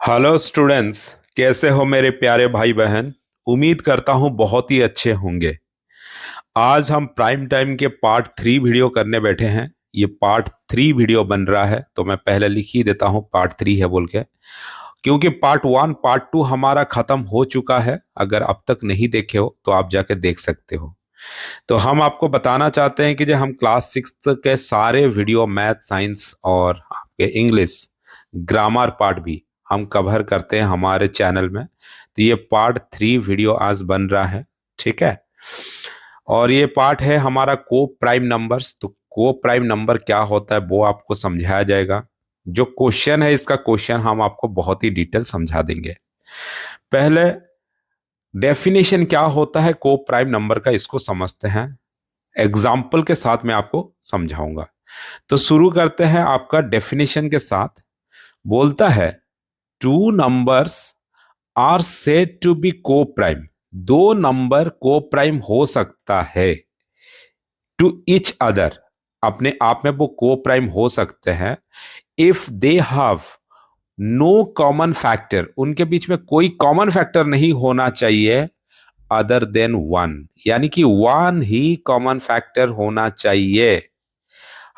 Hello students, कैसे हो मेरे प्यारे भाई बहन। उम्मीद करता हूं बहुत ही अच्छे होंगे। आज हम प्राइम टाइम के पार्ट 3 वीडियो करने बैठे हैं। ये पार्ट 3 वीडियो बन रहा है तो मैं पहले लिख ही देता हूं पार्ट 3 है बोल के, क्योंकि पार्ट 1 पार्ट 2 हमारा खत्म हो चुका है। अगर अब तक नहीं देखे हो तो आप जाके देख सकते हो। तो हम आपको बताना चाहते हैं कि जो हम क्लास 6 के सारे वीडियो मैथ साइंस और आपके इंग्लिश ग्रामर पार्ट भी हम कवर करते हैं हमारे चैनल में। तो ये पार्ट 3 वीडियो आज बन रहा है, ठीक है। और ये पार्ट है हमारा को प्राइम नंबर्स। तो को प्राइम नंबर क्या होता है वो आपको समझाया जाएगा। जो क्वेश्चन है इसका क्वेश्चन हम आपको बहुत ही डिटेल समझा देंगे। पहले डेफिनेशन क्या होता है को प्राइम नंबर का, इसको समझते हैं। एग्जाम्पल के साथ मैं आपको समझाऊंगा। तो शुरू करते हैं आपका डेफिनेशन के साथ। बोलता है two numbers are said to be coprime. दो नंबर को प्राइम हो सकता है टू ईच अदर, अपने आप में वो को प्राइम हो सकते हैं। If they have no common factor, उनके बीच में कोई कॉमन फैक्टर नहीं होना चाहिए अदर देन वन, यानी कि वन ही कॉमन फैक्टर होना चाहिए।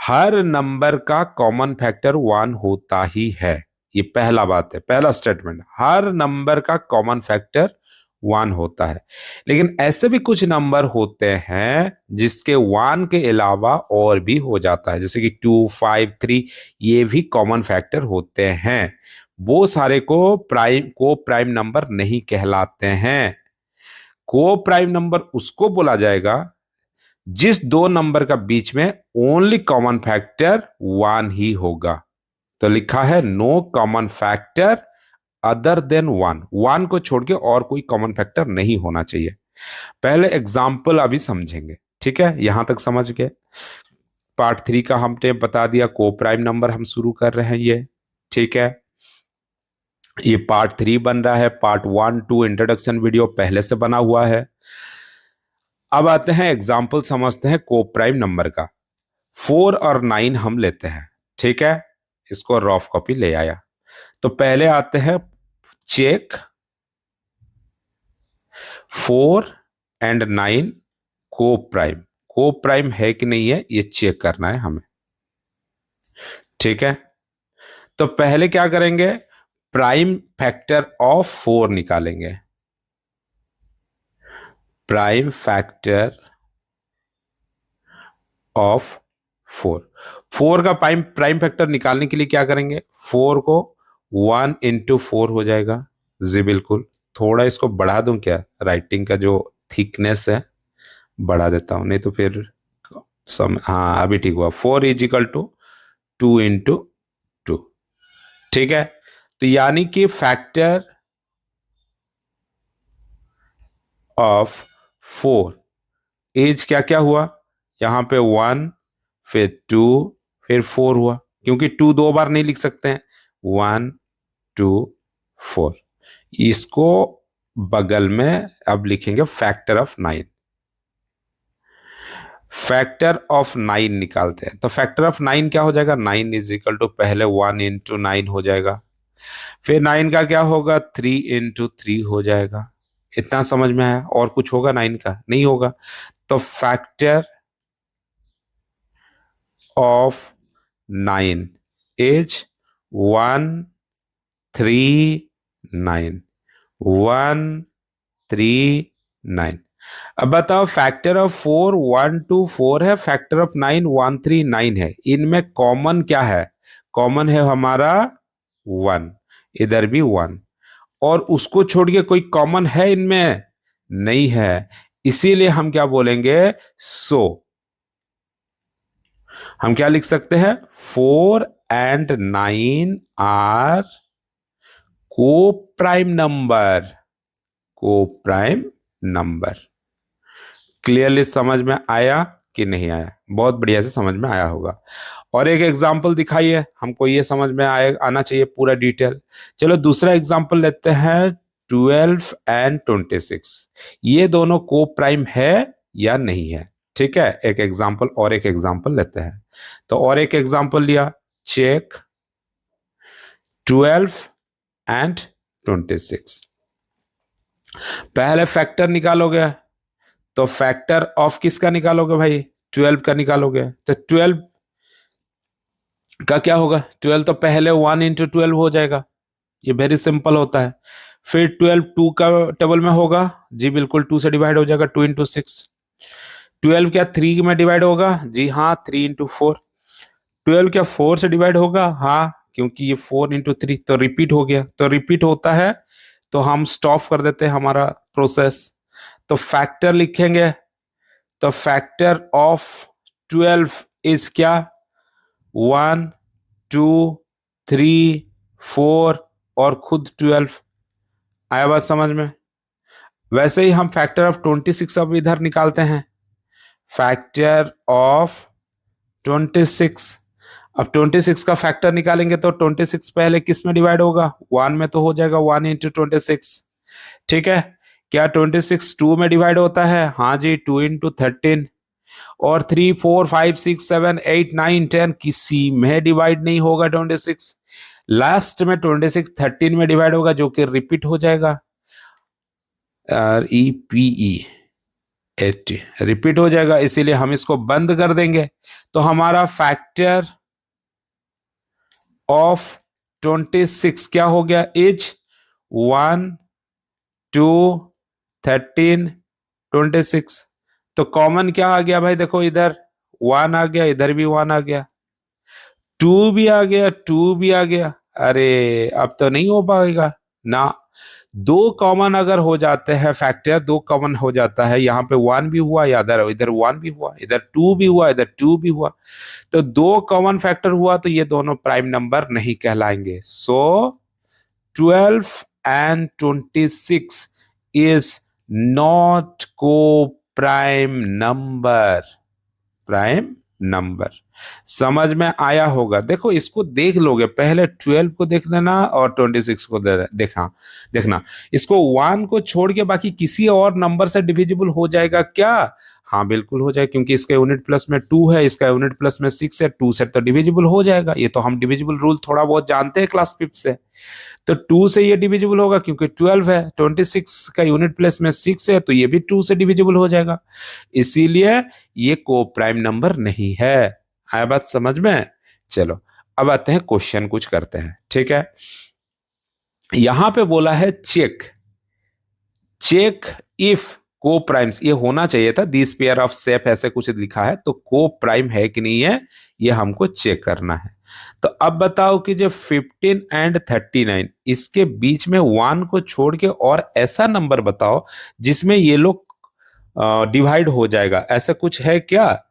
हर नंबर का कॉमन फैक्टर वन होता ही है। ये पहला बात है, पहला स्टेटमेंट, हर नंबर का कॉमन फैक्टर वन होता है। लेकिन ऐसे भी कुछ नंबर होते हैं जिसके वन के अलावा और भी हो जाता है, जैसे कि 2, 5, 3, ये भी कॉमन फैक्टर होते हैं। वो सारे को प्राइम नंबर नहीं कहलाते हैं। को प्राइम नंबर उसको बोला जाएगा जिस दो नंबर का बीच में ओनली कॉमन फैक्टर वन ही होगा। तो लिखा है no common factor other than one, one को छोड़ के और कोई कॉमन फैक्टर नहीं होना चाहिए। पहले एग्जाम्पल अभी समझेंगे, ठीक है। यहां तक समझ गए। पार्ट 3 का हमने बता दिया, को प्राइम नंबर हम शुरू कर रहे हैं ये, ठीक है। ये पार्ट 3 बन रहा है। पार्ट 1, 2 इंट्रोडक्शन वीडियो पहले से बना हुआ है। अब आते हैं एग्जाम्पल समझते हैं को प्राइम नंबर का। 4 और 9 हम लेते हैं, ठीक है। इसको रफ कॉपी ले आया। तो पहले आते हैं चेक 4 और 9 को प्राइम है कि नहीं है ये चेक करना है हमें, ठीक है। तो पहले क्या करेंगे, प्राइम फैक्टर ऑफ 4 निकालेंगे। प्राइम फैक्टर ऑफ 4 का प्राइम फैक्टर निकालने के लिए क्या करेंगे, 4 को 1 into 4 हो जाएगा। जी बिल्कुल। थोड़ा इसको बढ़ा दूं क्या, राइटिंग का जो थिकनेस है बढ़ा देता हूं, नहीं तो फिर हाँ अभी ठीक हुआ। 4 = 2 into 2, ठीक है। तो यानी कि फैक्टर ऑफ 4 एज क्या क्या हुआ, यहां पे 1, फिर 2, फिर 4 हुआ, क्योंकि 2 दो बार नहीं लिख सकते हैं। 1, 2, 4, इसको बगल में अब लिखेंगे फैक्टर ऑफ 9। फैक्टर ऑफ 9 निकालते हैं। तो फैक्टर ऑफ 9 क्या हो जाएगा, 9 = पहले 1 into 9 हो जाएगा, फिर 9 का क्या होगा, 3 into 3 हो जाएगा। इतना समझ में आया। और कुछ होगा 9 का, नहीं होगा। तो फैक्टर ऑफ 9 इज 139, 139। अब बताओ फैक्टर ऑफ 4 124 है, फैक्टर ऑफ 9 139 है। इनमें कॉमन क्या है, कॉमन है हमारा 1, इधर भी 1, और उसको छोड़ के कोई कॉमन है इनमें, नहीं है। इसीलिए हम क्या बोलेंगे, सो हम क्या लिख सकते हैं, 4 and 9 आर को प्राइम नंबर, को प्राइम नंबर। क्लियरली समझ में आया कि नहीं आया, बहुत बढ़िया से समझ में आया होगा। और एक एग्जांपल दिखाइए, हमको ये समझ में आना चाहिए पूरा डिटेल। चलो दूसरा एग्जांपल लेते हैं, 12 and 26। ये दोनों को प्राइम है या नहीं है, ठीक है। एक एग्जांपल और एक एग्जांपल लेते हैं। तो और एक एग्जांपल लिया, चेक 12 एंड 26। पहले फैक्टर निकालोगे तो फैक्टर ऑफ किसका निकालोगे भाई? 12 का निकालोगे। तो 12 का क्या होगा? 12 तो पहले 1 इंटू 12 हो जाएगा, ये वेरी सिंपल होता है। फिर 12 2 का टेबल में होगा जी, बिल्कुल 2 से डिवाइड हो जाएगा, 2 इंटू 6। 12 क्या 3 में डिवाइड होगा? जी हाँ, 3 इंटू 4। 12 क्या 4 से डिवाइड होगा? हाँ, क्योंकि ये 4 इंटू 3 तो रिपीट हो गया, तो रिपीट होता है तो हम स्टॉप कर देते हैं हमारा प्रोसेस। तो फैक्टर लिखेंगे, तो फैक्टर ऑफ 12 इज क्या? 1 2 3 4 और खुद 12। आया बात समझ में? वैसे ही हम फैक्टर ऑफ 26 अब इधर निकालते हैं। फैक्टर ऑफ 26, अब 26 का फैक्टर निकालेंगे तो 26 पहले किस में डिवाइड होगा? 1 में तो हो जाएगा, 1 इंटू 26। ठीक है, क्या 26 2 में डिवाइड होता है? हाँ जी, 2 इंटू 13। और 3 4 5 6 7 8 9 10 किसी में डिवाइड नहीं होगा 26। लास्ट में 26 13 में डिवाइड होगा, जो कि रिपीट हो जाएगा, REPE 80 रिपीट हो जाएगा, इसीलिए हम इसको बंद कर देंगे। तो हमारा फैक्टर ऑफ 26 क्या हो गया? इज 1 2 13 26। तो कॉमन क्या आ गया भाई? देखो इधर 1 आ गया, इधर भी 1 आ गया, 2 भी आ गया, 2 भी आ गया। अरे अब तो नहीं हो पाएगा ना। दो कॉमन अगर हो जाते हैं, फैक्टर दो कॉमन हो जाता है, यहाँ पे 1 भी हुआ, या इधर इधर 1 भी हुआ, इधर 2 भी हुआ, इधर 2 भी हुआ, तो दो कॉमन फैक्टर हुआ तो ये दोनों प्राइम नंबर नहीं कहलाएंगे। सो 12 एंड 26 इज नॉट को प्राइम नंबर। प्राइम नंबर समझ में आया होगा? देखो इसको देख लोगे, पहले 12 को देख लेना और 26 को देखना। इसको 1 को छोड़ के बाकी किसी और नंबर से डिविजिबल हो जाएगा क्या? हाँ बिल्कुल हो जाएगा, क्योंकि इसका यूनिट प्लस में 2 है, इसका यूनिट प्लस में 6 है, 2 से तो डिविजिबल हो जाएगा। ये तो हम डिविजिबल रूल थोड़ा बहुत जानते हैं क्लास 5 से। तो 2 से ये डिविजिबल होगा, क्योंकि 12 है, 26 का यूनिट प्लेस में 6 है, तो ये भी 2 से डिविजिबल हो जाएगा, इसीलिए ये को प्राइम नंबर नहीं है। आया बात समझ में? चलो अब आते हैं क्वेश्चन कुछ करते हैं। ठीक है, यहां पे बोला है चेक इफ को प्राइम्स, ये होना चाहिए था दिस पेयर ऑफ सेफ, ऐसे कुछ लिखा है, तो को प्राइम है कि नहीं है ये हमको चेक करना है। तो अब बताओ कि जो 15 एंड 39 इसके बीच में 1 को छोड़ के और ऐसा नंबर बताओ जिसमें ये लोग डिवाइड हो जाएगा, ऐसा कुछ है क्या?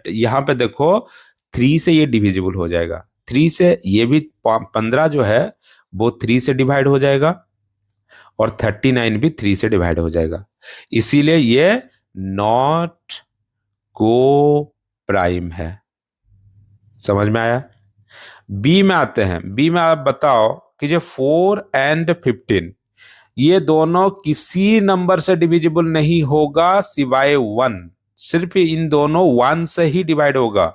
यहां पे देखो 3 से ये डिविजिबल हो जाएगा, 3 से ये भी 15 जो है वो 3 से डिवाइड हो जाएगा, और 39 भी 3 से डिवाइड हो जाएगा, इसीलिए ये नॉट को प्राइम है। समझ में आया? बी में आते हैं। बी में आप बताओ कि जो 4 एंड 15 ये दोनों किसी नंबर से डिविजिबल नहीं होगा सिवाय 1, सिर्फ इन दोनों 1 से ही डिवाइड होगा,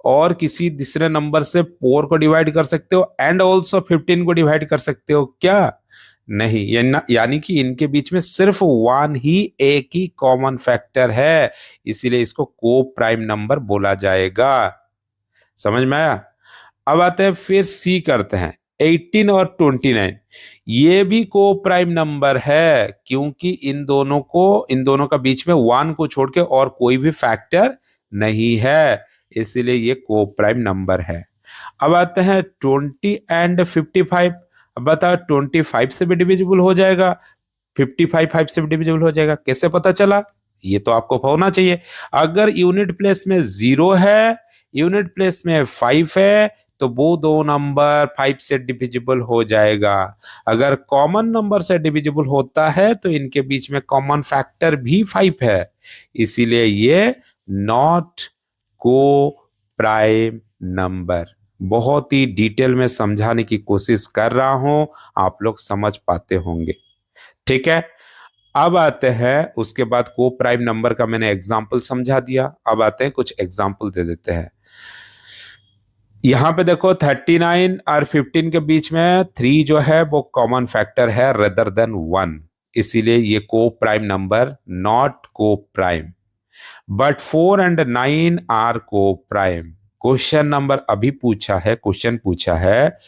और किसी दूसरे नंबर से 4 को डिवाइड कर सकते हो एंड ऑल्सो 15 को डिवाइड कर सकते हो क्या? नहीं, यानी कि इनके बीच में सिर्फ 1 ही एक ही कॉमन फैक्टर है, इसीलिए इसको को प्राइम नंबर बोला जाएगा। समझ में आया? अब आते हैं फिर सी करते हैं। 18 और 29 ये भी को प्राइम नंबर है, क्योंकि इन दोनों का बीच में 1 को छोड़ के और कोई भी फैक्टर नहीं है, इसीलिए ये को प्राइम नंबर है। अब आते हैं 20 एंड 55। अब बताओ 25 से भी डिविजिबल हो जाएगा, 55 5 से भी डिविजिबल हो जाएगा, कैसे पता चला? ये तो आपको होना चाहिए, अगर यूनिट प्लेस में 0 है, यूनिट प्लेस में 5 है, तो वो दो नंबर 5 से डिविजिबल हो जाएगा। अगर कॉमन नंबर से डिविजिबल होता है तो इनके बीच में कॉमन फैक्टर भी 5 है, इसीलिए ये नॉट को प्राइम नंबर। बहुत ही डिटेल में समझाने की कोशिश कर रहा हूं, आप लोग समझ पाते होंगे। ठीक है, अब आते हैं उसके बाद को प्राइम नंबर का मैंने एग्जाम्पल समझा दिया, अब आते हैं कुछ एग्जाम्पल दे देते हैं। यहाँ पे देखो 39 और 15 के बीच में 3 जो है वो कॉमन फैक्टर है रेदर देन 1, इसीलिए ये को prime number not coprime. But 4 and 9 are coprime. Question number अभी पूछा है, क्वेश्चन पूछा है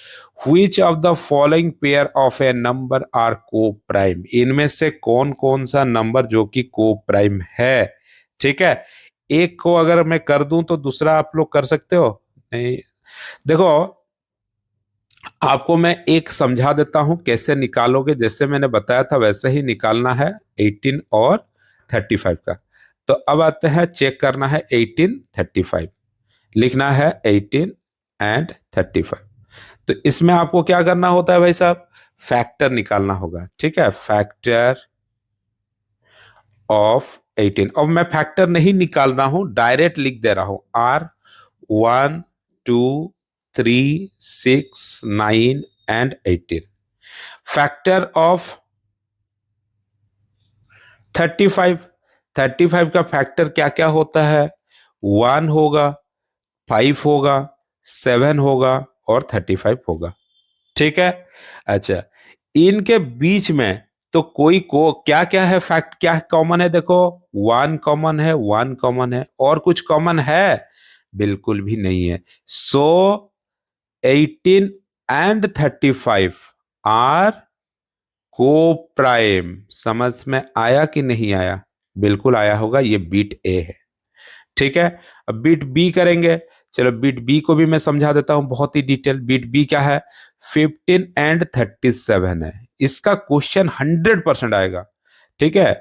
which of the following pair of a number are coprime, इनमें से कौन कौन सा नंबर जो कि को प्राइम है। ठीक है, एक को अगर मैं कर दूं तो दूसरा आप लोग कर सकते हो नहीं। देखो आपको मैं एक समझा देता हूं कैसे निकालोगे, जैसे मैंने बताया था वैसे ही निकालना है 18 और 35 का। तो अब आते हैं चेक करना है 18 35, लिखना है 18 एंड 35। तो इसमें आपको क्या करना होता है भाई साहब, फैक्टर निकालना होगा। ठीक है, फैक्टर ऑफ 18। अब मैं फैक्टर नहीं निकाल रहा हूं, डायरेक्ट लिख दे रहा हूं आर 1 2 3 6 9 एंड 18। फैक्टर ऑफ 35, 35 का फैक्टर क्या क्या होता है, 1 होगा, 5 होगा, 7 होगा और 35 होगा। ठीक है, अच्छा इनके बीच में तो कोई को क्या क्या है, फैक्ट क्या कॉमन है, देखो 1 कॉमन है, 1 कॉमन है, और कुछ कॉमन है बिल्कुल भी नहीं है। सो 18 एंड 35 आर को प्राइम। समझ में आया कि नहीं आया, बिल्कुल आया होगा, ये बीट ए है। ठीक है, अब बीट बी करेंगे। चलो बीट बी को भी मैं समझा देता हूं बहुत ही डिटेल। बीट बी क्या है, 15 एंड 37 है। इसका क्वेश्चन 100% आएगा। ठीक है,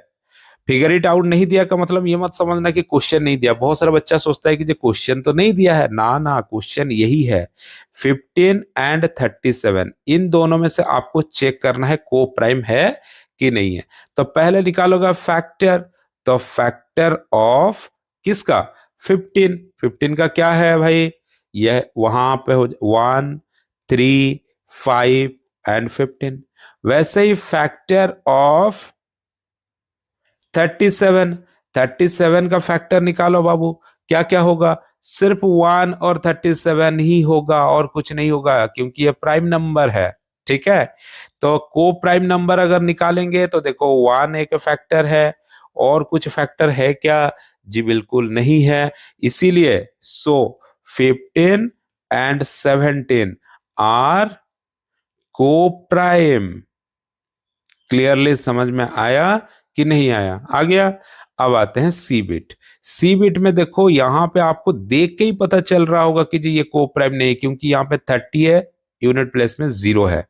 फिगर इट आउट नहीं दिया का मतलब ये मत समझना कि क्वेश्चन नहीं दिया। बहुत सारा बच्चा सोचता है कि जो क्वेश्चन तो नहीं दिया है, ना ना क्वेश्चन यही है। 15 एंड 37 इन दोनों में से आपको चेक करना है को प्राइम है कि नहीं है। तो पहले निकालोगा फैक्टर, तो फैक्टर ऑफ किसका, 15। 15 का क्या है भाई, यह वहां पे हो 1 3 5 एंड 15। वैसे ही फैक्टर ऑफ 37, 37 का फैक्टर निकालो बाबू, क्या क्या होगा, सिर्फ 1 और 37 ही होगा और कुछ नहीं होगा, क्योंकि ये प्राइम नंबर है। ठीक है, तो को प्राइम नंबर अगर निकालेंगे तो देखो 1 एक फैक्टर है, और कुछ फैक्टर है क्या, जी बिल्कुल नहीं है। इसीलिए सो 15 एंड 17 आर को प्राइम। क्लियरली समझ में आया कि नहीं आया, आ गया। अब आते हैं सी बिट। सी बिट में देखो यहाँ पे आपको देख के ही पता चल रहा होगा कि जी ये को प्राइम नहीं है, क्योंकि यहाँ पे 30 है, यूनिट प्लेस में 0 है।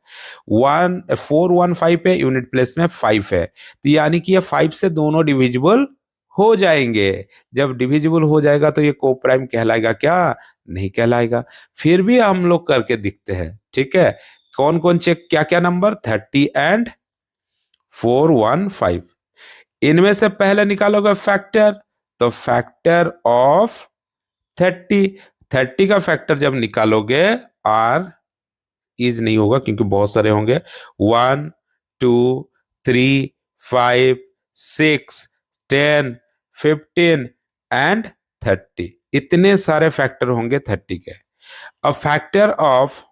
415 है, यूनिट प्लेस में 5 है। तो यानी कि ये 5 से दोनों डिविजिबल हो जाएंगे। जब डिविजिबल हो जाएगा तो ये को प्राइम कहलाएगा क्या, नहीं कहलाएगा। फिर भी हम लोग करके दिखते हैं। ठीक है, कौन कौन चेक, क्या क्या नंबर, 30 एंड 415। इनमें से पहले निकालोगे फैक्टर, तो फैक्टर ऑफ 30, 30 का फैक्टर जब निकालोगे आर इज नहीं होगा क्योंकि बहुत सारे होंगे, 1 2 3 5 6 10 15 एंड 30। इतने सारे फैक्टर होंगे 30 के। अब फैक्टर ऑफ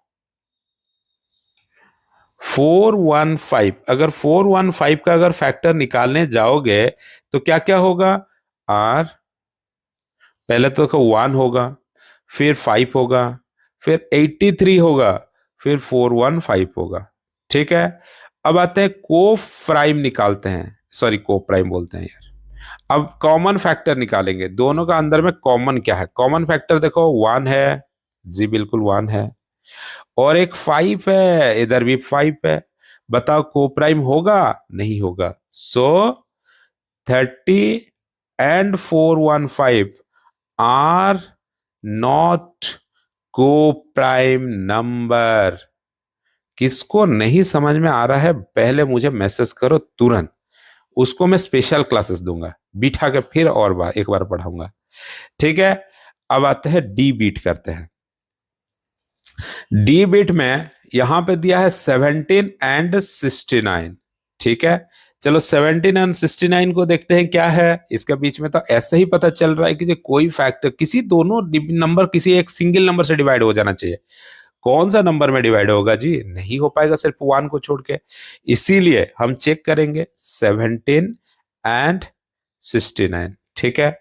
415, अगर 415 का अगर फैक्टर निकालने जाओगे तो क्या क्या होगा, आर पहले तो 1 होगा, फिर 5 होगा, फिर 83 होगा, फिर 415 होगा। ठीक है, अब आते हैं को प्राइम निकालते हैं, सॉरी को प्राइम बोलते हैं यार। अब कॉमन फैक्टर निकालेंगे, दोनों का अंदर में कॉमन क्या है, कॉमन फैक्टर देखो 1 है, जी बिल्कुल 1 है, और एक 5 है, इधर भी 5 है। बताओ को प्राइम होगा, नहीं होगा। सो 30 एंड 415 आर नॉट को प्राइम नंबर। किसको नहीं समझ में आ रहा है पहले मुझे मैसेज करो तुरंत, उसको मैं स्पेशल क्लासेस दूंगा, बिठा के फिर और बार एक बार पढ़ाऊंगा। ठीक है, अब आते हैं डी बीट करते हैं। डी बिट में यहां पे दिया है 17 एंड 69। ठीक है, चलो 17 एंड 69 को देखते हैं क्या है इसके बीच में। तो ऐसे ही पता चल रहा है कि जो कोई फैक्टर किसी दोनों नंबर किसी एक सिंगल नंबर से डिवाइड हो जाना चाहिए। कौन सा नंबर में डिवाइड होगा जी? नहीं हो पाएगा सिर्फ वन को छोड़ के। इसीलिए हम चेक करेंगे 17 एंड 69। ठीक है,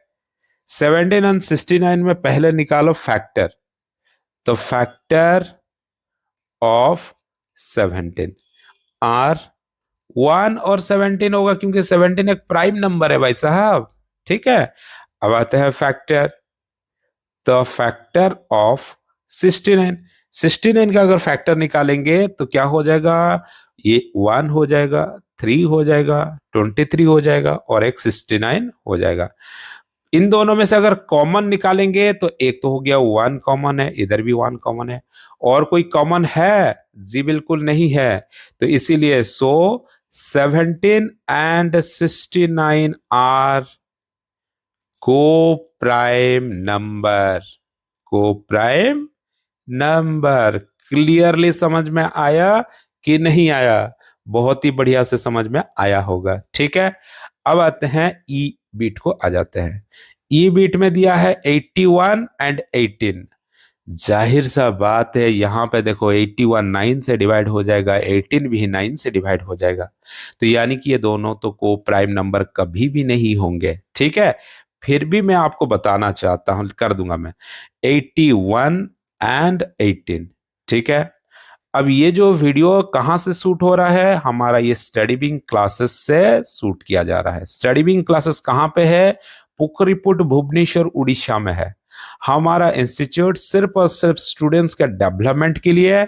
17 एंड 69 में पहले निकालो फैक्टर। तो फैक्टर ऑफ 17 आर 1 और 17 होगा, क्योंकि 17 एक प्राइम नंबर है भाई साहब। ठीक है, अब आते हैं फैक्टर। तो फैक्टर ऑफ 69, 69 का अगर फैक्टर निकालेंगे तो क्या हो जाएगा? ये 1 हो जाएगा, 3 हो जाएगा, 23 हो जाएगा और एक 69 हो जाएगा। इन दोनों में से अगर कॉमन निकालेंगे तो एक तो हो गया 1 कॉमन है, इधर भी 1 कॉमन है। और कोई कॉमन है? जी बिल्कुल नहीं है। तो इसीलिए 17 एंड 69 आर को प्राइम नंबर। को प्राइम नंबर। क्लियरली समझ में आया कि नहीं आया? बहुत ही बढ़िया से समझ में आया होगा। ठीक है, अब आते हैं ई बीट को आ जाते हैं। ई बीट में दिया है 81 एंड 18। जाहिर सा बात है, यहां पे देखो 81 9 से डिवाइड हो जाएगा, 18 भी 9 से डिवाइड हो जाएगा। तो यानी कि ये दोनों तो को प्राइम नंबर कभी भी नहीं होंगे। ठीक है, फिर भी मैं आपको बताना चाहता हूं, कर दूंगा मैं 81 एंड 18। ठीक है, अब ये जो वीडियो कहां से शूट हो रहा है? हमारा ये स्टडी विंग क्लासेस से शूट किया जा रहा है। स्टडी विंग क्लासेस कहां पे है? पुकरीपुट भुवनेश्वर उड़ीसा में है। हमारा इंस्टीट्यूट सिर्फ और सिर्फ स्टूडेंट्स के डेवलपमेंट के लिए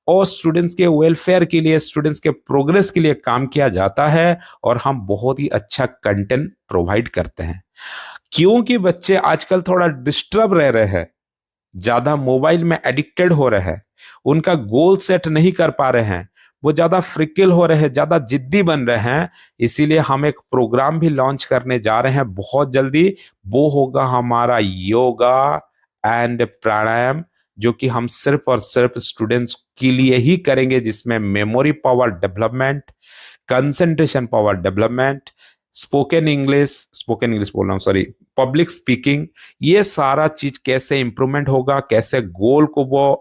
और स्टूडेंट्स के वेलफेयर के लिए, स्टूडेंट्स के प्रोग्रेस के लिए काम किया जाता है। और हम बहुत ही अच्छा कंटेंट प्रोवाइड करते हैं, क्योंकि बच्चे आजकल थोड़ा डिस्टर्ब रह रहे हैं, ज्यादा मोबाइल में एडिक्टेड हो रहे हैं, उनका गोल सेट नहीं कर पा रहे हैं, वो ज्यादा फ्रिकिल हो रहे हैं, ज्यादा जिद्दी बन रहे हैं। इसीलिए हम एक प्रोग्राम भी लॉन्च करने जा रहे हैं बहुत जल्दी। वो होगा हमारा योगा एंड प्राणायाम, जो कि हम सिर्फ और सिर्फ स्टूडेंट्स के लिए ही करेंगे, जिसमें memory power development, concentration power development, spoken English बोल रहा हूँ, सॉरी, पब्लिक स्पीकिंग, ये सारा चीज कैसे इंप्रूवमेंट होगा, कैसे गोल को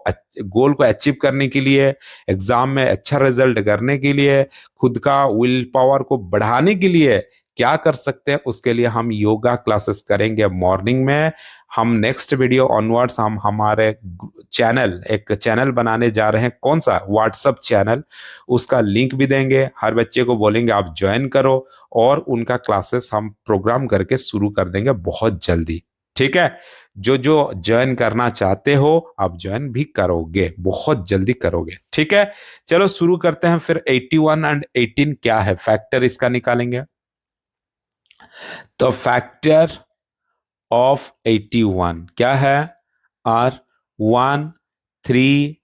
अचीव करने के लिए, एग्जाम में अच्छा रिजल्ट करने के लिए, खुद का विल पावर को बढ़ाने के लिए क्या कर सकते हैं, उसके लिए हम योगा क्लासेस करेंगे मॉर्निंग में। हम नेक्स्ट वीडियो ऑनवर्ड्स हम हमारे एक चैनल बनाने जा रहे हैं। कौन सा? WhatsApp channel. उसका लिंक भी देंगे, हर बच्चे को बोलेंगे आप ज्वाइन करो, और उनका क्लासेस हम प्रोग्राम करके शुरू कर देंगे बहुत जल्दी। ठीक है, जो जो ज्वाइन करना चाहते हो आप ज्वाइन भी करोगे, बहुत जल्दी करोगे। ठीक है, चलो शुरू करते हैं फिर। 81 एंड 18 क्या है? फैक्टर इसका निकालेंगे। तो फैक्टर ऑफ 81 क्या है? Are 1 3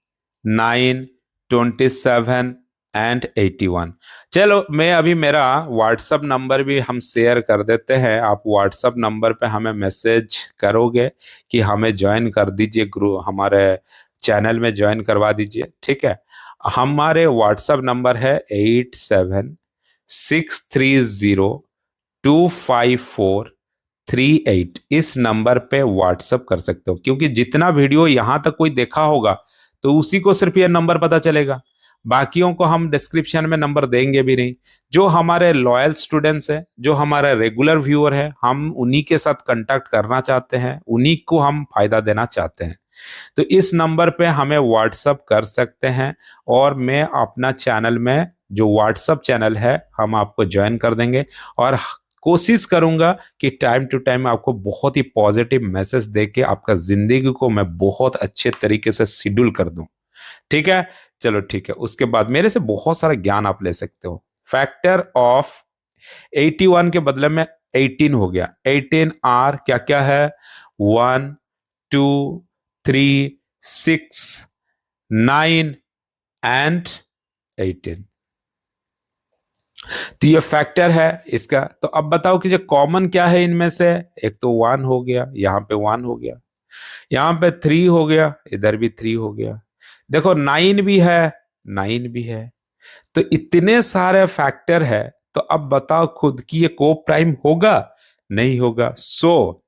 9 27 and 81। चलो मैं अभी मेरा व्हाट्सअप नंबर भी हम शेयर कर देते हैं। आप व्हाट्सअप नंबर पे हमें मैसेज करोगे कि हमें ज्वाइन कर दीजिए, ग्रुप हमारे चैनल में ज्वाइन करवा दीजिए। ठीक है, हमारे व्हाट्सअप नंबर है 8763025438। इस नंबर पे व्हाट्सअप कर सकते हो, क्योंकि जितना वीडियो यहां तक कोई देखा होगा तो उसी को सिर्फ ये नंबर पता चलेगा, बाकियों को हम डिस्क्रिप्शन में नंबर देंगे भी नहीं। जो हमारे लॉयल स्टूडेंट्स हैं, जो हमारे रेगुलर व्यूअर है, हम उन्हीं के साथ कांटेक्ट करना चाहते हैं, उन्हीं को हम फायदा देना चाहते हैं। तो इस नंबर पे हमें व्हाट्सअप कर सकते हैं, और मैं अपना चैनल में जो व्हाट्सअप चैनल है हम आपको ज्वाइन कर देंगे। और कोशिश करूंगा कि टाइम टू टाइम आपको बहुत ही पॉजिटिव मैसेज देके आपका जिंदगी को मैं बहुत अच्छे तरीके से शेड्यूल कर दूं। ठीक है, चलो ठीक है। उसके बाद मेरे से बहुत सारा ज्ञान आप ले सकते हो। फैक्टर ऑफ 81 के बदले में 18 हो गया। 18 आर क्या क्या है? 1 2 3 6 9 एंड 18। तो ये फैक्टर है इसका। तो अब बताओ कि जो कॉमन क्या है इनमें से? एक तो 1 हो गया, यहां पे 1 हो गया, यहां पे 3 हो गया, इधर भी 3 हो गया। देखो 9 भी है, 9 भी है। तो इतने सारे फैक्टर है, तो अब बताओ खुद कि ये को प्राइम होगा, नहीं होगा। सो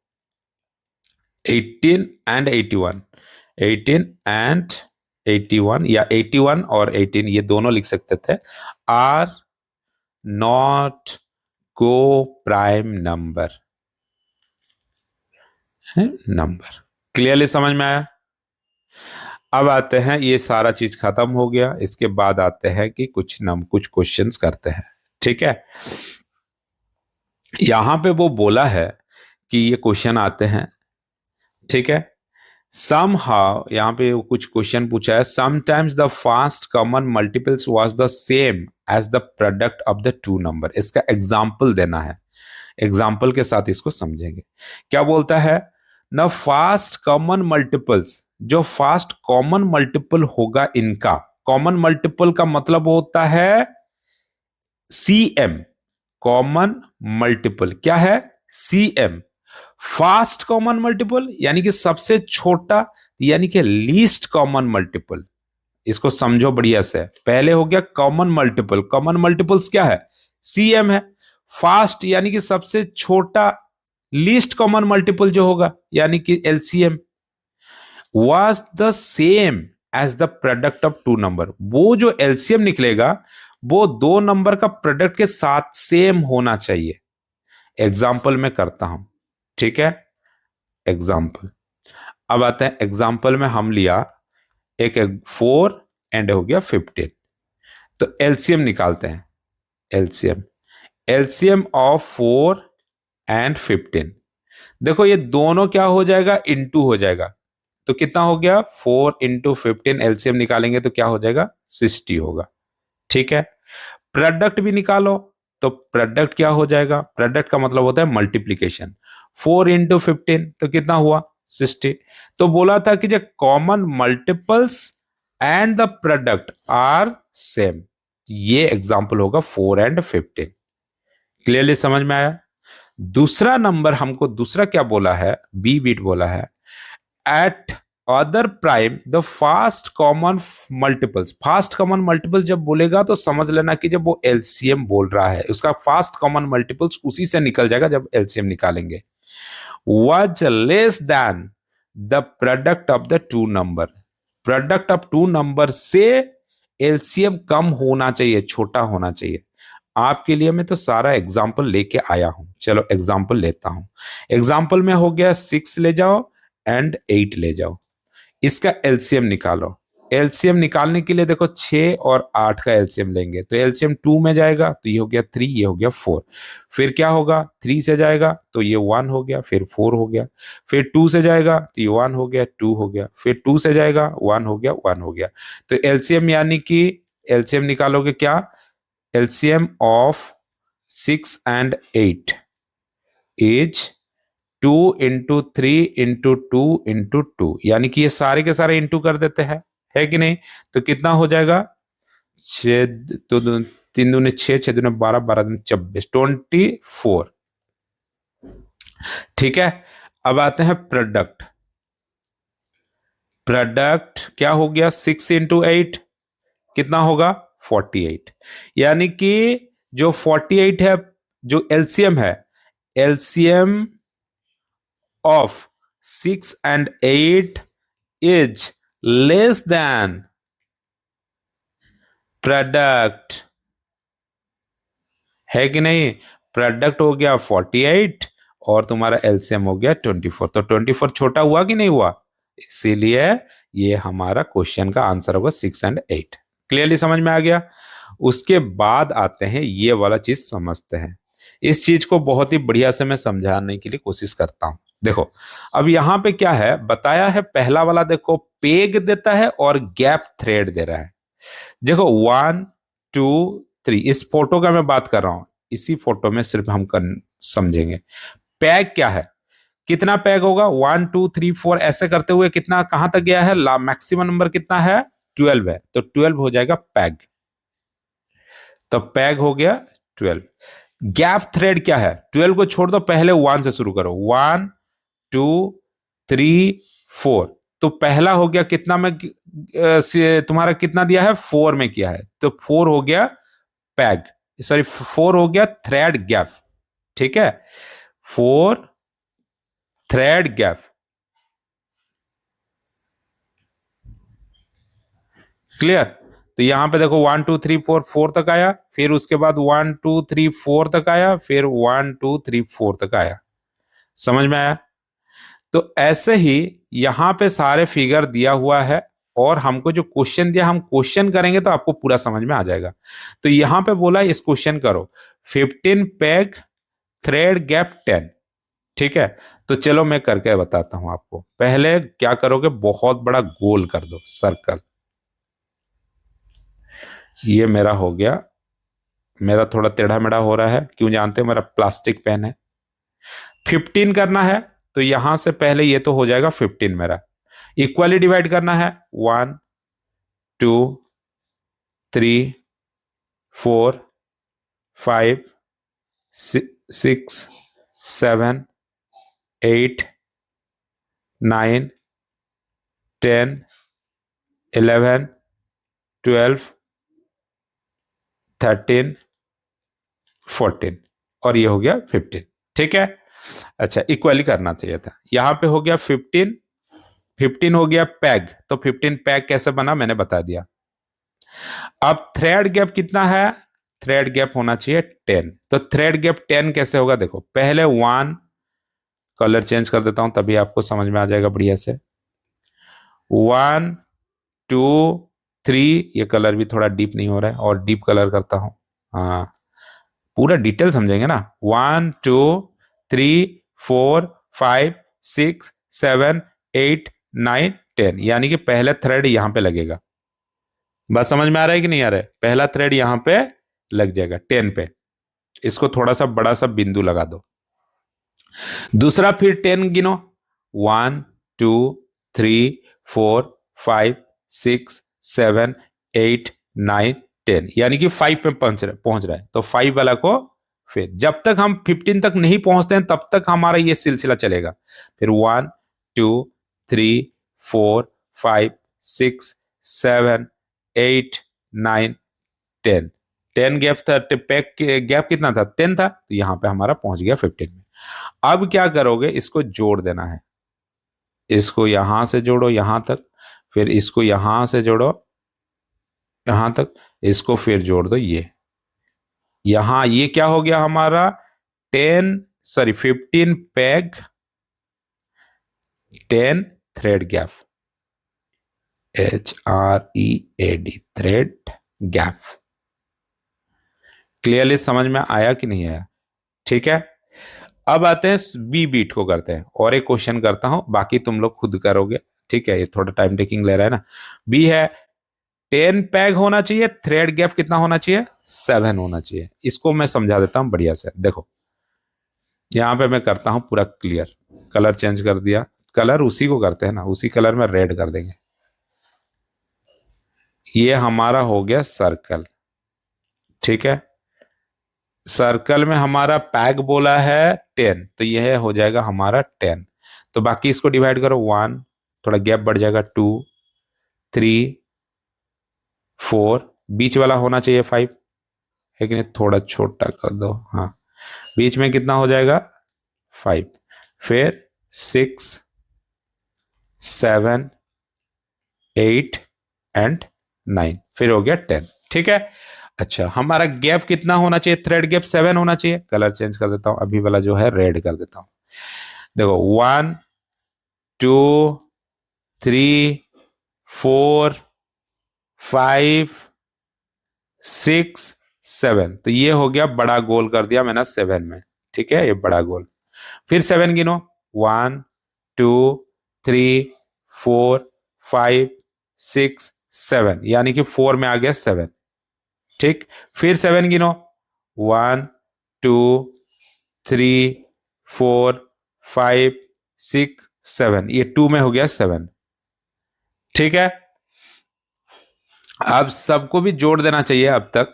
18 एंड 81, 18 एंड 81 या 81 और 18 ये दोनों लिख सकते थे, आर नॉट को प्राइम नंबर है। नंबर क्लियरली समझ में आया। अब आते हैं, ये सारा चीज खत्म हो गया, इसके बाद आते हैं कि कुछ क्वेश्चंस करते हैं। ठीक है, यहां पे वो बोला है कि ये क्वेश्चन आते हैं। ठीक है, somehow यहाँ पे कुछ क्वेश्चन पूछा है, sometimes the fast common multiples was the same as the product of the two number। इसका एग्जाम्पल देना है, एग्जाम्पल के साथ इसको समझेंगे। क्या बोलता है, न फास्ट कॉमन मल्टीपल्स, जो फास्ट कॉमन मल्टीपल होगा इनका, कॉमन मल्टीपल का मतलब होता है सीएम, कॉमन मल्टीपल क्या है, सीएम। फास्ट कॉमन मल्टीपल यानी कि सबसे छोटा, यानी कि लीस्ट कॉमन मल्टीपल। इसको समझो बढ़िया से, पहले हो गया कॉमन मल्टीपल, कॉमन मल्टीपल्स क्या है, सीएम है। फास्ट यानी कि सबसे छोटा, लीस्ट कॉमन मल्टीपल जो होगा यानी कि LCM, was the same as the product of two number. वो जो एलसीएम निकलेगा वो दो नंबर का प्रोडक्ट के साथ सेम होना चाहिए। एग्जाम्पल में करता हूं, ठीक है, एग्जाम्पल। अब आते हैं एग्जाम्पल में, हम लिया एक 4 एंड हो गया 15, तो एलसीएम निकालते हैं। एलसीएम, एलसीएम ऑफ 4 एंड 15, देखो ये दोनों क्या हो जाएगा, इनटू हो जाएगा। तो कितना हो गया, 4 इंटू 15, एलसीएम निकालेंगे तो क्या हो जाएगा, 60 होगा। ठीक है, प्रोडक्ट भी निकालो तो प्रोडक्ट क्या हो जाएगा, प्रोडक्ट का मतलब होता है मल्टीप्लीकेशन। 4 इंटू 15 तो कितना हुआ, 60। तो बोला था कि जो common multiples and the product are same, ये एग्जांपल होगा 4 एंड 15। क्लियरली समझ में आया। दूसरा नंबर हमको दूसरा क्या बोला है, बी बीट बोला है, eight other prime the fast common multiples. Fast common multiple जब बोलेगा तो समझ लेना कि जब वो एलसीएम बोल रहा है, उसका फास्ट कॉमन मल्टीपल्स उसी से निकल जाएगा जब एलसीएम निकालेंगे। Was less than the product of the two number, product of two number से एलसीएम कम होना चाहिए, छोटा होना चाहिए। आपके लिए मैं तो सारा एग्जाम्पल लेके आया हूं, चलो एग्जाम्पल लेता हूं। एग्जाम्पल में हो गया 6 ले जाओ एंड 8 ले जाओ, इसका एलसीएम निकालो। एलसीएम निकालने के लिए देखो 6 और 8 का एलसीएम लेंगे, तो एलसीएम 2 में जाएगा तो ये हो गया 3, ये हो गया 4। फिर क्या होगा, 3 से जाएगा तो ये 1 हो गया, फिर 4 हो गया। फिर 2 से जाएगा तो ये 1 हो गया, 2 हो गया। फिर 2 से जाएगा 1 हो गया, 1 हो गया। तो एलसीएम यानी कि एलसीएम निकालोगे क्या, LCM of 6 and 8 is 2 into 3 into 2 into 2, यानी कि ये सारे के सारे इंटू कर देते हैं, है कि नहीं। तो कितना हो जाएगा, 6 तो 3 दूने 6, 6 दूने 12, 12 दूने 24, 24। ठीक है, अब आते हैं प्रोडक्ट। प्रोडक्ट क्या हो गया, 6 इंटू 8 कितना होगा, 48। यानी कि जो 48 है, जो एलसीएम है, LCM of 6 and 8 is less than product, है कि नहीं। प्रोडक्ट हो गया 48 और तुम्हारा एलसीएम हो गया 24, तो 24 छोटा हुआ कि नहीं हुआ, इसीलिए ये हमारा क्वेश्चन का आंसर होगा 6 एंड 8। क्लियरली समझ में आ गया। उसके बाद आते हैं, ये वाला चीज समझते हैं। इस चीज को बहुत ही बढ़िया से मैं समझाने के लिए कोशिश करता हूं। देखो अब यहां पे क्या है बताया है, पहला वाला देखो पेग देता है और गैप थ्रेड दे रहा है। देखो 1 2 3, इस फोटो का मैं बात कर रहा हूं, इसी फोटो में सिर्फ हम समझेंगे। पैग क्या है, कितना पैग होगा, 1 2 3 4 ऐसे करते हुए कितना कहां तक गया है, मैक्सिमम नंबर कितना है, 12 है, तो 12 हो जाएगा पैग। तो पैग हो गया 12। गैप थ्रेड क्या है, 12 को छोड़ दो, पहले 1 से शुरू करो, 1 2 3 4, तो पहला हो गया कितना में, तुम्हारा कितना दिया है, 4 में किया है, तो 4 हो गया पैग। सॉरी 4 हो गया थ्रेड गैप, ठीक है, 4 थ्रेड गैप, क्लियर। तो यहां पे देखो 1 2 3 4 4 तक आया, फिर उसके बाद 1 2 3 4 तक आया, फिर 1 2 3 4 तक आया, समझ में आया। तो ऐसे ही यहां पे सारे फिगर दिया हुआ है, और हमको जो क्वेश्चन दिया हम क्वेश्चन करेंगे तो आपको पूरा समझ में आ जाएगा। तो यहां पे बोला इस क्वेश्चन करो 15 पेग थ्रेड गैप 10, ठीक है। तो चलो मैं करके बताता हूं आपको। पहले क्या करोगे, बहुत बड़ा गोल कर दो सर्कल, ये मेरा हो गया, मेरा थोड़ा टेढ़ा मेढ़ा हो रहा है, क्यों जानते हो, मेरा प्लास्टिक पेन है। 15 करना है तो यहां से पहले ये तो हो जाएगा 15 मेरा, इक्वली डिवाइड करना है 1 2 3 4 5 6 7 8 9 10 11 12 13 14, और ये हो गया 15, ठीक है। अच्छा, इक्वली करना चाहिए था, यहां पे हो गया 15, 15 हो गया पैग, तो 15 पैग कैसे बना मैंने बता दिया। अब थ्रेड गैप कितना है, थ्रेड गैप होना चाहिए 10, तो थ्रेड गैप 10 कैसे होगा, देखो पहले 1, कलर चेंज कर देता हूं तभी आपको समझ में आ जाएगा बढ़िया से। 1 2 3, ये कलर भी थोड़ा डीप नहीं हो रहा है, और डीप कलर करता हूं, हाँ पूरा डिटेल समझेंगे ना। 1 2 3 4 5 6 7 8 9 10, यानी कि पहले थ्रेड यहां पे लगेगा। बात समझ में आ रहा है कि नहीं आ रहा है, पहला थ्रेड यहां पे लग जाएगा 10 पे, इसको थोड़ा सा बड़ा सा बिंदु लगा दो। दूसरा फिर 10 गिनो, 1 2 3 4 5 6 7 8 9 10, यानी कि 5 पे पहुंच रहा है, तो 5 वाला को फिर जब तक हम 15 तक नहीं पहुंचते हैं तब तक हमारा ये सिलसिला चलेगा। फिर 1 2 3 4 5 6 7 8 9 10, 10 गैप था, पैक गैप कितना था 10 था, तो यहां पे हमारा पहुंच गया 15 में। अब क्या करोगे, इसको जोड़ देना है, इसको यहां से जोड़ो यहां तक, फिर इसको यहां से जोड़ो यहां तक, इसको फिर जोड़ दो यहां, ये क्या हो गया हमारा 15 peg 10 thread gap, HREAD thread gap. Clearly समझ में आया कि नहीं आया, ठीक है। अब आते हैं बी बीट को करते हैं, और एक क्वेश्चन करता हूं, बाकी तुम लोग खुद करोगे, ठीक है, ये थोड़ा टाइम टेकिंग ले रहा है ना। बी है 10 पैग होना चाहिए, थ्रेड गैप कितना होना चाहिए 7 होना चाहिए। इसको मैं समझा देता हूं बढ़िया से, देखो यहां पे मैं करता हूं पूरा क्लियर, कलर चेंज कर दिया, कलर उसी को करते हैं ना, उसी कलर में रेड कर देंगे। ये हमारा हो गया सर्कल, ठीक है, सर्कल में हमारा पैग बोला है 10, तो यह हो जाएगा हमारा 10। तो बाकी इसको डिवाइड करो 1, थोड़ा गैप बढ़ जाएगा 2 3 4, बीच वाला होना चाहिए 5, है कि नहीं, थोड़ा छोटा कर दो, हाँ बीच में कितना हो जाएगा 5, फिर 6 7 8 एंड 9, फिर हो गया 10, ठीक है। अच्छा, हमारा गैप कितना होना चाहिए, थ्रेड गैप 7 होना चाहिए, कलर चेंज कर देता हूं, अभी वाला जो है रेड कर देता हूं। देखो 1 2 3 4 5 6 7, तो ये हो गया बड़ा गोल कर दिया मैंने 7 में, ठीक है, ये बड़ा गोल। फिर 7 गिनो, 1 2 3 4 5 6 7, यानी कि 4 में आ गया 7, ठीक। फिर 7 गिनो, 1 2 3 4 5 6 7, ये 2 में हो गया 7, ठीक है। अब सबको भी जोड़ देना चाहिए अब तक,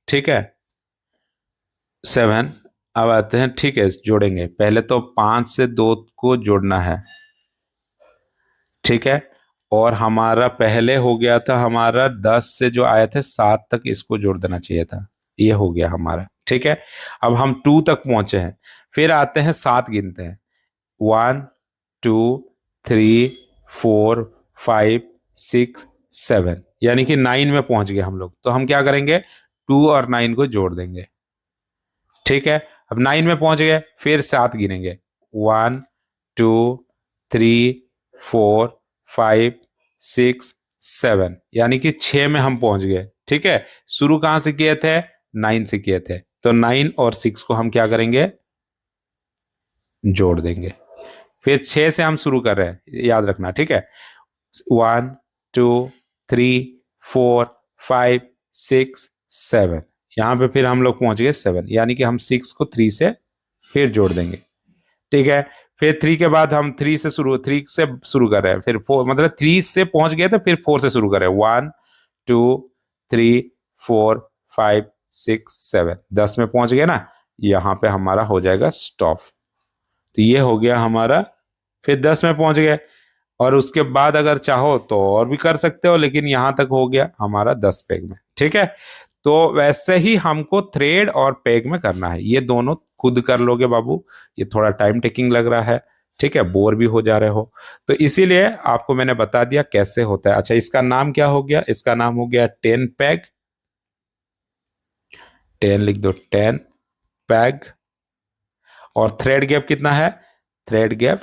ठीक है 7। अब आते हैं, ठीक है जोड़ेंगे, पहले तो 5 से 2 को जोड़ना है, ठीक है, और हमारा पहले हो गया था हमारा 10 से जो आए थे 7 तक, इसको जोड़ देना चाहिए था, ये हो गया हमारा, ठीक है। अब हम 2 तक पहुंचे हैं, फिर आते हैं 7 गिनते हैं, 1 2 3 4 5 6 7, यानी कि 9 में पहुंच गए हम लोग। तो हम क्या करेंगे, 2 और 9 को जोड़ देंगे, ठीक है। अब 9 में पहुंच गए, फिर 7 गिनेंगे, 1 2 3 4 5 6 7, यानी कि 6 में हम पहुंच गए, ठीक है। शुरू कहां से किए थे, 9 से किए थे, तो 9 और 6 को हम क्या करेंगे, जोड़ देंगे। फिर 6 से हम शुरू कर रहे हैं, याद रखना, ठीक है। 1 2 3 4 5 6 7, यहां पे फिर हम लोग पहुंच गए 7, यानी कि हम 6 को 3 से फिर जोड़ देंगे, ठीक है। फिर 3 के बाद हम 3 से शुरू कर रहे हैं, फिर 4, मतलब 3 से पहुंच गए तो फिर 4 से शुरू कर रहे हैं, 1 2 3 4 5 6 7, 10 में पहुंच गए ना, यहां पे हमारा हो जाएगा स्टॉप। तो ये हो गया हमारा, फिर 10 में पहुंच गए, और उसके बाद अगर चाहो तो और भी कर सकते हो, लेकिन यहां तक हो गया हमारा 10 पेग में, ठीक है। तो वैसे ही हमको थ्रेड और पेग में करना है, ये दोनों खुद कर लोगे बाबू, ये थोड़ा टाइम टेकिंग लग रहा है, ठीक है, बोर भी हो जा रहे हो, तो इसीलिए आपको मैंने बता दिया कैसे होता है। अच्छा, इसका नाम क्या हो गया, इसका नाम हो गया 10 पैग, 10 लिख दो, 10 पैग। और थ्रेड गैप कितना है, thread gap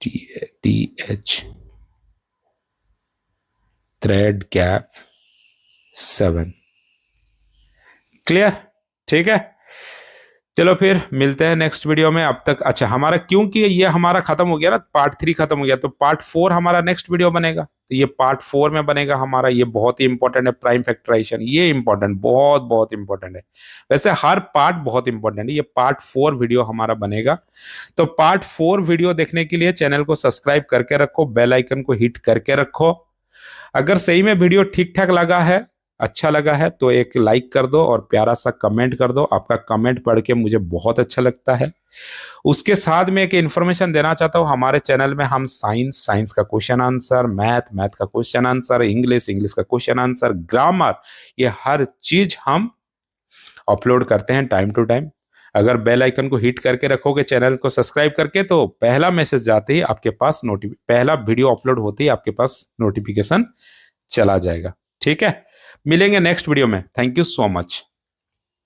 TH, thread gap 7, clear, ठीक है। चलो फिर मिलते हैं नेक्स्ट वीडियो में, अब तक। अच्छा, हमारा क्योंकि ये हमारा खत्म हो गया ना, पार्ट 3 खत्म हो गया, तो पार्ट 4 हमारा नेक्स्ट वीडियो बनेगा, तो ये पार्ट 4 में बनेगा हमारा। ये बहुत ही इंपॉर्टेंट है, प्राइम फैक्टराइजेशन, ये इंपॉर्टेंट, बहुत बहुत इंपॉर्टेंट है। वैसे हर पार्ट बहुत इंपॉर्टेंट है, ये पार्ट 4 वीडियो हमारा बनेगा। तो पार्ट 4 वीडियो देखने के लिए चैनल को सब्सक्राइब करके रखो, बेल आइकन को हिट करके रखो। अगर सही में वीडियो ठीक ठाक लगा है, अच्छा लगा है, तो एक लाइक कर दो और प्यारा सा कमेंट कर दो। आपका कमेंट पढ़ के मुझे बहुत अच्छा लगता है। उसके साथ में एक इन्फॉर्मेशन देना चाहता हूं, हमारे चैनल में हम साइंस का क्वेश्चन आंसर, मैथ का क्वेश्चन आंसर, इंग्लिश का क्वेश्चन आंसर, ग्रामर, ये हर चीज हम अपलोड करते हैं टाइम टू टाइम। अगर बेल आइकन को हिट करके रखोगे, चैनल को सब्सक्राइब करके, तो पहला मैसेज जाते ही आपके पास पहला वीडियो अपलोड होते ही आपके पास नोटिफिकेशन चला जाएगा, ठीक है। मिलेंगे नेक्स्ट वीडियो में, थैंक यू सो मच।